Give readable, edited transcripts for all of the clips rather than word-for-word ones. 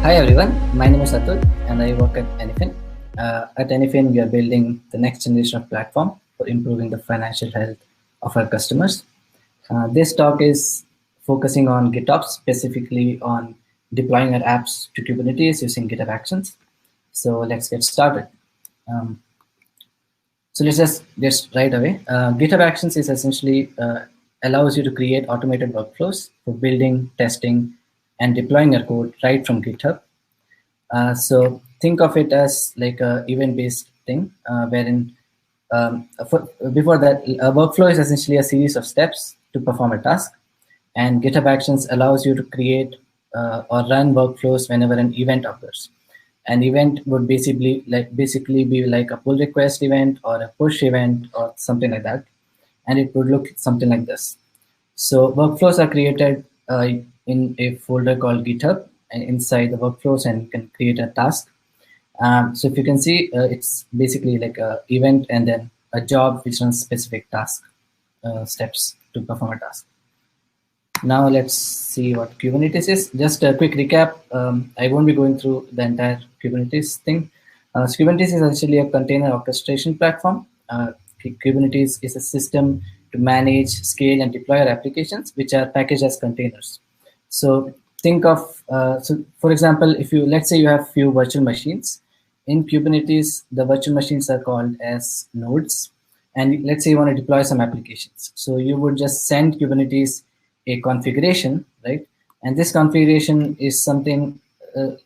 Hi everyone, my name is Atul and I work at Anyfin. At Anyfin, we are building the next generation of platform for improving the financial health of our customers. This talk is focusing on GitOps, specifically on deploying our apps to Kubernetes using GitHub Actions. So let's get started. Um, so let's just get right away. GitHub Actions is essentially allows you to create automated workflows for building, testing, and deploying your code right from GitHub. So think of it as like a event-based thing, wherein before that, a workflow is essentially a series of steps to perform a task, and GitHub Actions allows you to create or run workflows whenever an event occurs. An event would basically be like a pull request event or a push event or something like that, and it would look something like this. So workflows are created in a folder called GitHub, and inside the workflows, and you can create a task. So if you can see, it's basically like a event and then a job which runs specific task steps to perform a task. Now let's see what Kubernetes is. Just a quick recap. I won't be going through the entire Kubernetes thing. So Kubernetes is essentially a container orchestration platform. Kubernetes is a system to manage, scale, and deploy our applications, which are packaged as containers. So think of, for example, if you, let's say you have few virtual machines. In Kubernetes, the virtual machines are called as nodes. And let's say you want to deploy some applications. So you would just send Kubernetes a configuration, right? And this configuration is something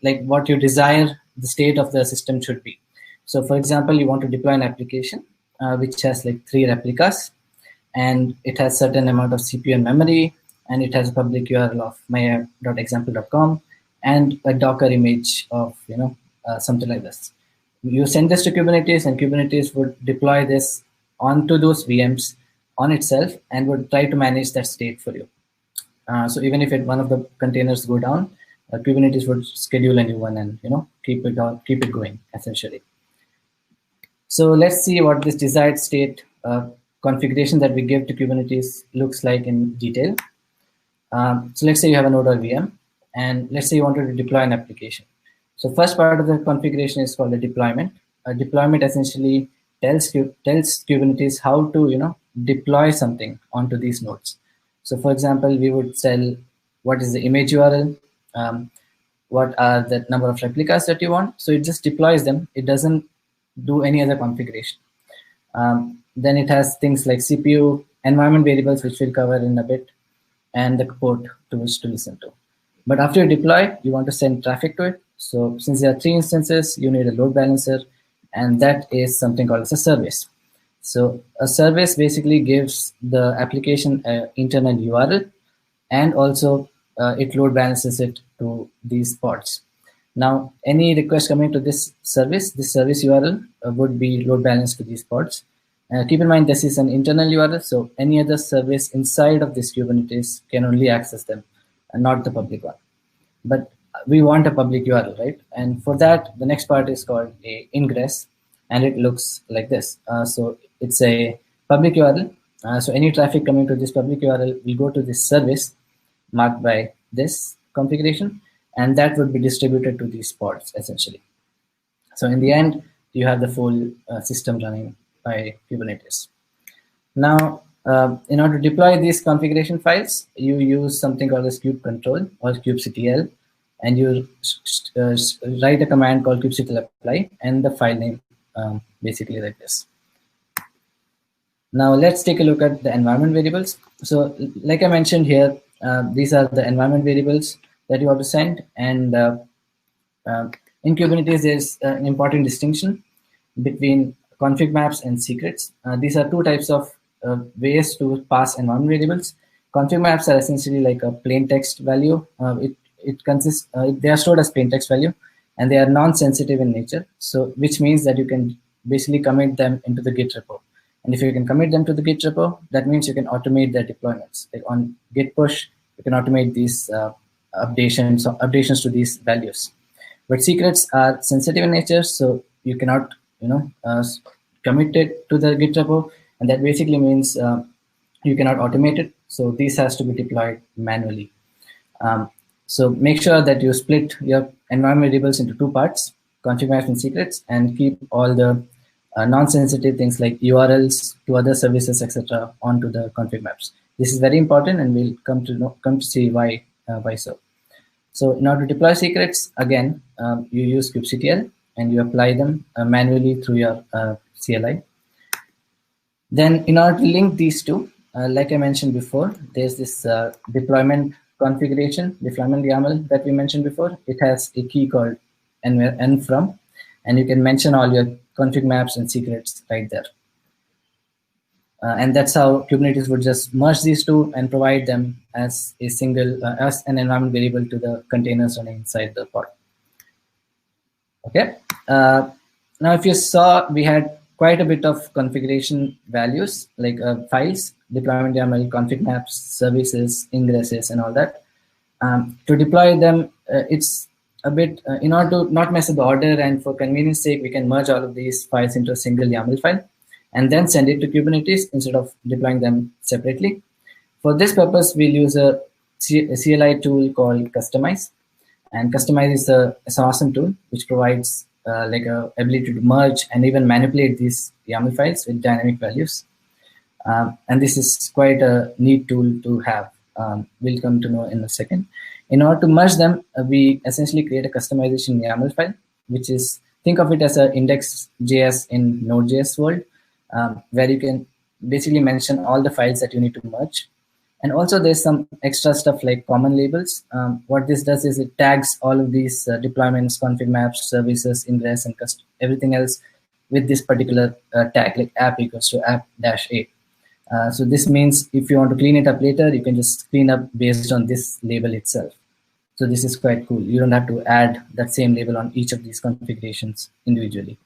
like what you desire the state of the system should be. So for example, you want to deploy an application which has like 3 replicas, and it has certain amount of CPU and memory, and it has a public URL of myapp.example.com and a Docker image of something like this. You send this to Kubernetes, and Kubernetes would deploy this onto those VMs on itself and would try to manage that state for you. So even if one of the containers go down, Kubernetes would schedule a new one and keep it going essentially. So let's see what this desired state configuration that we give to Kubernetes looks like in detail. So let's say you have a node or VM, and let's say you wanted to deploy an application. So first part of the configuration is called a deployment. A deployment essentially tells Kubernetes how to deploy something onto these nodes. So for example, we would tell what is the image URL, what are the number of replicas that you want. So it just deploys them. It doesn't do any other configuration. Then it has things like CPU, environment variables, which we'll cover in a bit, and the port to which to listen to. But after you deploy, you want to send traffic to it. So since there are 3 instances, you need a load balancer, and that is something called as a service. So a service basically gives the application an internal URL, and also it load balances it to these pods. Now, any request coming to this service URL would be load balanced to these pods. Keep in mind, this is an internal URL, so any other service inside of this Kubernetes can only access them, and not the public one. But we want a public URL, right? And for that, the next part is called a ingress, and it looks like this. So it's a public URL. So any traffic coming to this public URL will go to this service marked by this configuration, and that would be distributed to these pods essentially. So in the end, you have the full system running by Kubernetes. Now, in order to deploy these configuration files, you use something called as kubectl or kubectl, and you write a command called kubectl apply and the file name basically like this. Now let's take a look at the environment variables. So like I mentioned here, these are the environment variables that you have to send, and in Kubernetes there's an important distinction between config maps and secrets. These are 2 types of ways to pass environment variables. Config maps are essentially like a plain text value. It consists, they are stored as plain text value, and they are non-sensitive in nature. So which means that you can basically commit them into the Git repo. And if you can commit them to the Git repo, that means you can automate their deployments. Like on Git push, you can automate these updations to these values. But secrets are sensitive in nature, so you cannot commit it to the Git repo, and that basically means you cannot automate it. So this has to be deployed manually. So make sure that you split your environment variables into two parts, config maps and secrets, and keep all the non-sensitive things like URLs to other services, etc., onto the config maps. This is very important, and we'll come to see why so. So in order to deploy secrets, again, you use kubectl and you apply them manually through your CLI. Then in order to link these two, like I mentioned before, there's this deployment configuration, deployment YAML that we mentioned before. It has a key called n_from, and you can mention all your config maps and secrets right there. And that's how Kubernetes would just merge these two and provide them as a single, as an environment variable to the containers running inside the pod. Okay. Now, if you saw, we had quite a bit of configuration values like files, deployment YAML, config maps, services, ingresses, and all that. To deploy them, it's a bit, in order to not mess with the order and for convenience sake, we can merge all of these files into a single YAML file and then send it to Kubernetes instead of deploying them separately. For this purpose, we'll use a CLI tool called Kustomize. And Kustomize is an awesome tool which provides like a ability to merge and even manipulate these YAML files with dynamic values. And this is quite a neat tool to have. We'll come to know in a second. In order to merge them, we essentially create a customization YAML file, which is, think of it as an index.js in Node.js world, where you can basically mention all the files that you need to merge. And also there's some extra stuff like common labels. What this does is it tags all of these deployments, config maps, services, ingress, and everything else with this particular tag, like app equals to app-a. So this means if you want to clean it up later, you can just clean up based on this label itself. So this is quite cool. You don't have to add that same label on each of these configurations individually.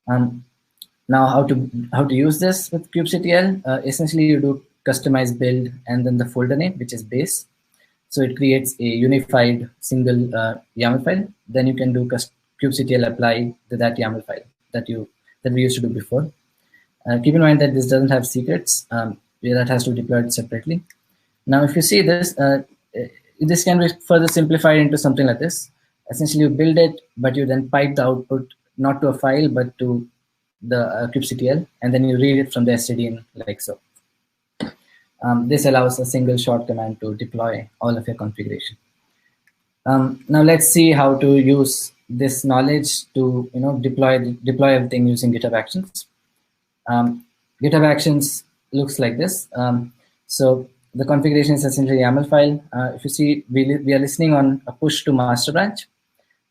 Now, how to use this with kubectl? Essentially, you do customize build and then the folder name, which is base. So it creates a unified single YAML file. Then you can do kubectl apply to that YAML file that we used to do before. Keep in mind that this doesn't have secrets. That has to be deployed separately. Now, if you see this, this can be further simplified into something like this. Essentially, you build it, but you then pipe the output not to a file, but to the kubectl, and then you read it from the stdin like so. This allows a single short command to deploy all of your configuration. Now let's see how to use this knowledge to deploy everything using GitHub Actions. GitHub Actions looks like this. So the configuration is essentially a YAML file. If you see, we are listening on a push to master branch.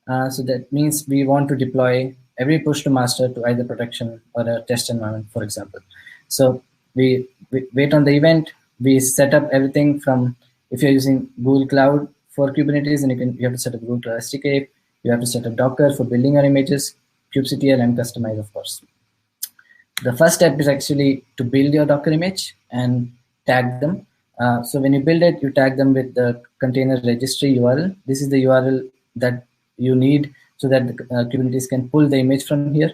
So that means we want to deploy every push to master to either production or a test environment, for example. So we wait on the event. We set up everything from, if you're using Google Cloud for Kubernetes, and you have to set up Google Cloud SDK. You have to set up Docker for building your images, kubectl, and Kustomize, of course. The first step is actually to build your Docker image and tag them. So when you build it, you tag them with the container registry URL. This is the URL that you need so that the Kubernetes can pull the image from here.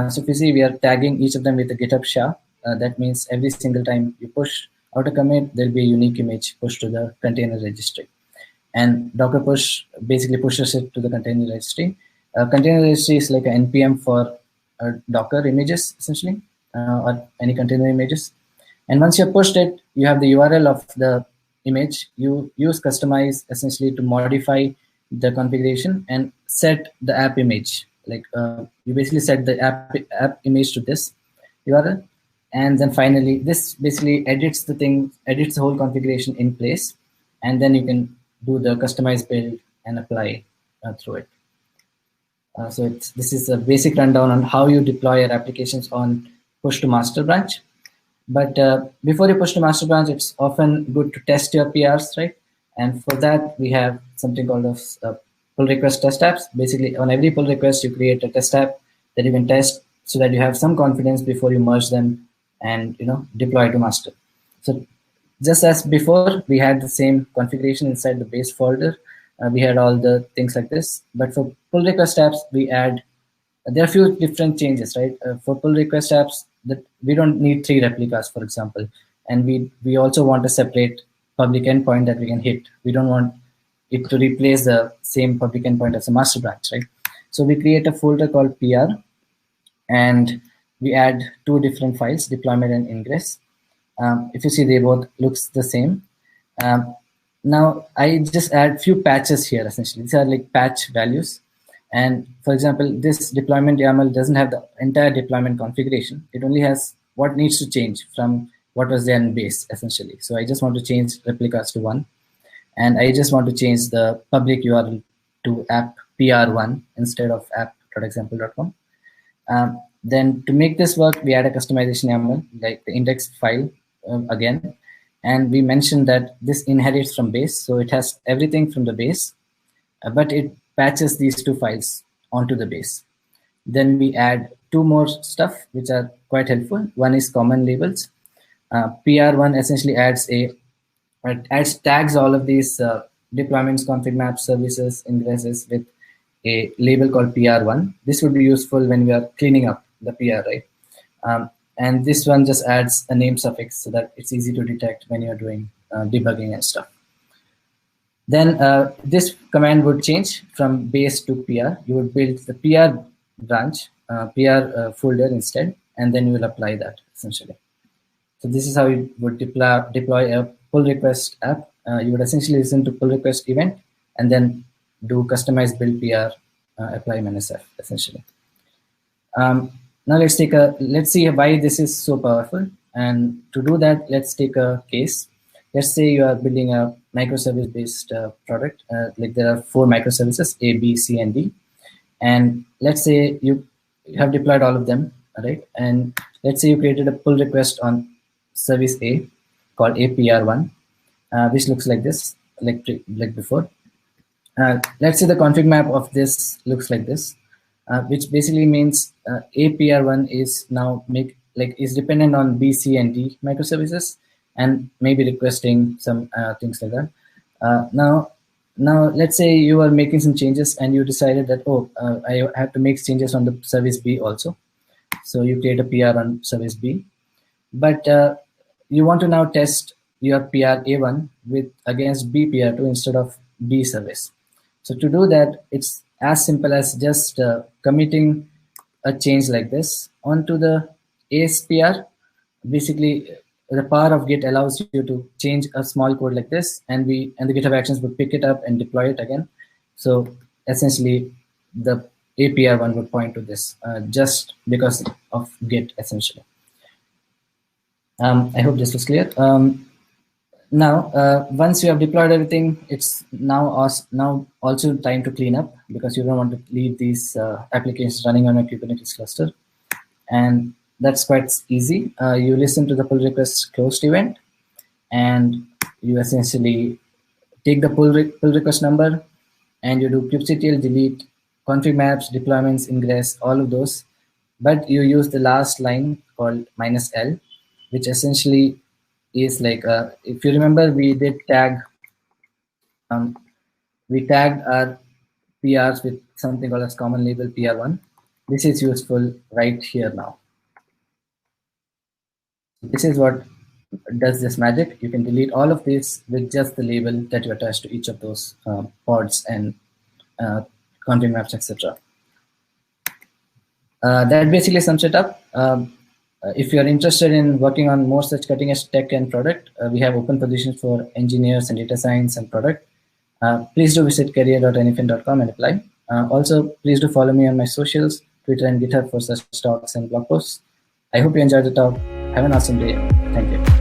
So if you see, we are tagging each of them with the GitHub SHA. That means every single time you push out a commit, there'll be a unique image pushed to the container registry. And Docker push basically pushes it to the container registry. Container registry is like an NPM for Docker images, essentially, or any container images. And once you've pushed it, you have the URL of the image. You use Kustomize essentially to modify the configuration and set the app image. Like you basically set the app image to this URL. And then finally, this basically edits the whole configuration in place. And then you can do the customized build and apply through it. So this is a basic rundown on how you deploy your applications on push to master branch. But before you push to master branch, it's often good to test your PRs, right? And for that, we have something called pull request test apps. Basically, on every pull request, you create a test app that you can test so that you have some confidence before you merge them and deploy to master. So just as before, we had the same configuration inside the base folder. We had all the things like this. But for pull request apps, there are a few different changes, right? For pull request apps, that we don't need 3 replicas, for example. And we also want a separate public endpoint that we can hit. We don't want, it to replace the same public endpoint as a master branch, right? So we create a folder called PR, and we add two different files, deployment and ingress. If you see, they both looks the same. Now I just add few patches here. Essentially, these are like patch values. And for example, this deployment YAML doesn't have the entire deployment configuration. It only has what needs to change from what was there in base, essentially. So I just want to change replicas to 1. And I just want to change the public URL to app PR1 instead of app.example.com. Then to make this work, we add a customization YAML, like the index file again. And we mentioned that this inherits from base. So it has everything from the base, but it patches these two files onto the base. Then we add two more stuff, which are quite helpful. One is common labels. PR1 essentially adds tags all of these deployments, config maps, services, ingresses with a label called PR1. This would be useful when we are cleaning up the PR, right? And this one just adds a name suffix so that it's easy to detect when you're doing debugging and stuff. Then this command would change from base to PR. You would build the PR branch, PR folder instead, and then you will apply that essentially. So this is how you would deploy a pull request app. You would essentially listen to pull request event and then do customized build PR, apply MNSF essentially. Now let's see why this is so powerful. And to do that, let's take a case. Let's say you are building a microservice-based product. Like there are 4 microservices, A, B, C, and D. And let's say you have deployed all of them, right? And let's say you created a pull request on service A called APR1, which looks like this, like before. Let's say the config map of this looks like this, which basically means APR1 is now is dependent on B, C, and D microservices, and maybe requesting some things like that. Now let's say you are making some changes and you decided that, I have to make changes on the service B also. So you create a PR on service B, but you want to now test your PR A1 against B PR2 instead of B service. So to do that, it's as simple as just committing a change like this onto the A's PR. Basically, the power of Git allows you to change a small code like this, and the GitHub Actions would pick it up and deploy it again. So essentially, the APR1 would point to this just because of Git, essentially. I hope this was clear. Now, once you have deployed everything, it's now also time to clean up, because you don't want to leave these applications running on a Kubernetes cluster. And that's quite easy. You listen to the pull request closed event, and you essentially take the pull request number, and you do kubectl delete, config maps, deployments, ingress, all of those. But you use the last line called -l, which essentially is like, if you remember, we did tag, we tagged our PRs with something called as common label PR1. This is useful right here now. This is what does this magic. You can delete all of this with just the label that you attach to each of those pods and config maps, etc. That basically sums it up. If you're interested in working on more such cutting edge tech and product, we have open positions for engineers and data science and product. Please do visit career.anyfin.com and apply. Also, please do follow me on my socials, Twitter and GitHub for such talks and blog posts. I hope you enjoyed the talk. Have an awesome day. Thank you.